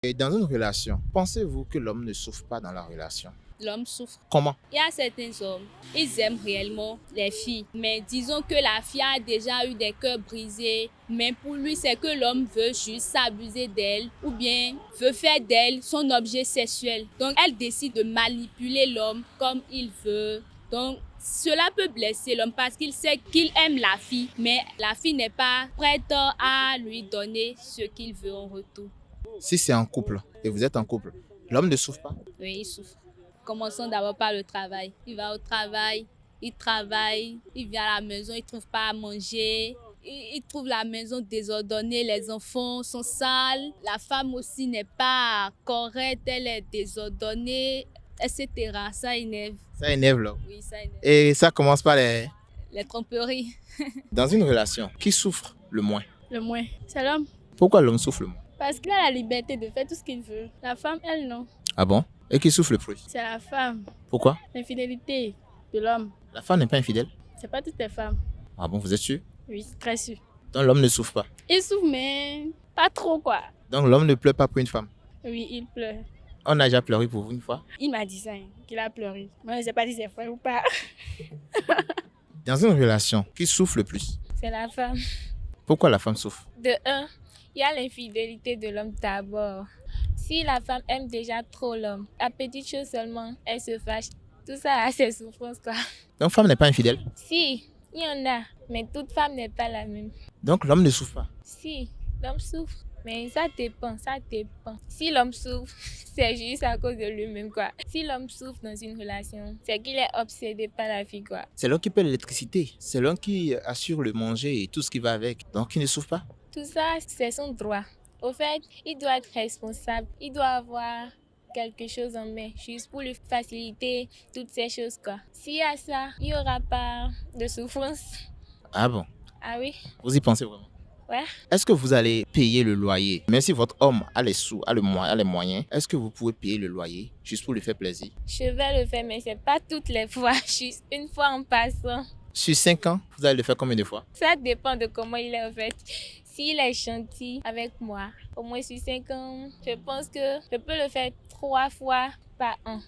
Et dans une relation, pensez-vous que l'homme ne souffre pas dans la relation? L'homme souffre. Comment? Il y a certains hommes, ils aiment réellement les filles. Mais disons que la fille a déjà eu des cœurs brisés. Mais pour lui, c'est que l'homme veut juste s'abuser d'elle ou bien veut faire d'elle son objet sexuel. Donc, elle décide de manipuler l'homme comme il veut. Donc, cela peut blesser l'homme parce qu'il sait qu'il aime la fille, mais la fille n'est pas prête à lui donner ce qu'il veut en retour. Si c'est un couple et vous êtes en couple, l'homme ne souffre pas? Oui, il souffre. Commençons d'abord par le travail. Il va au travaille, il vient à la maison, il ne trouve pas à manger. Il trouve la maison désordonnée, les enfants sont sales. La femme aussi n'est pas correcte, elle est désordonnée, etc. Ça énerve. Ça énerve l'homme. Oui, ça énerve. Et ça commence par Les tromperies. Dans une relation, qui souffre le moins? Le moins. C'est l'homme. Pourquoi l'homme souffre le moins? Parce qu'il a la liberté de faire tout ce qu'il veut. La femme, elle, non. Ah bon? Et qui souffre le plus? C'est la femme. Pourquoi? L'infidélité de l'homme. La femme n'est pas infidèle? C'est pas toutes les femmes. Ah bon, vous êtes sûr? Oui, très sûr. Donc l'homme ne souffre pas. Il souffre, mais pas trop, quoi. Donc l'homme ne pleure pas pour une femme. Oui, il pleure. On a déjà pleuré pour vous une fois. Il m'a dit ça, qu'il a pleuré. Moi, je ne sais pas si c'est vrai ou pas. Dans une relation, qui souffre le plus? C'est la femme. Pourquoi la femme souffre? De un, il y a l'infidélité de l'homme d'abord. Si la femme aime déjà trop l'homme, à petite chose seulement, elle se fâche. Tout ça a ses souffrances, quoi. Donc femme n'est pas infidèle. Si, il y en a, mais toute femme n'est pas la même. Donc l'homme ne souffre pas. Si, l'homme souffre, mais ça dépend. Si l'homme souffre, c'est juste à cause de lui-même, quoi. Si l'homme souffre dans une relation, c'est qu'il est obsédé par la fille, quoi. C'est l'homme qui paie l'électricité. C'est l'homme qui assure le manger et tout ce qui va avec. Donc il ne souffre pas. Tout ça, c'est son droit. Au fait, il doit être responsable. Il doit avoir quelque chose en main, juste pour lui faciliter toutes ces choses, quoi. S'il y a ça, il n'y aura pas de souffrance. Ah bon? Ah oui? Vous y pensez vraiment? Ouais. Est-ce que vous allez payer le loyer? Même si votre homme a les sous, a les moyens, est-ce que vous pouvez payer le loyer juste pour lui faire plaisir? Je vais le faire, mais c'est pas toutes les fois, juste une fois en passant. Sur 5 ans, vous allez le faire combien de fois? Ça dépend de comment il est en fait. S'il est gentil avec moi, au moins sur 5 ans, je pense que je peux le faire 3 fois par an.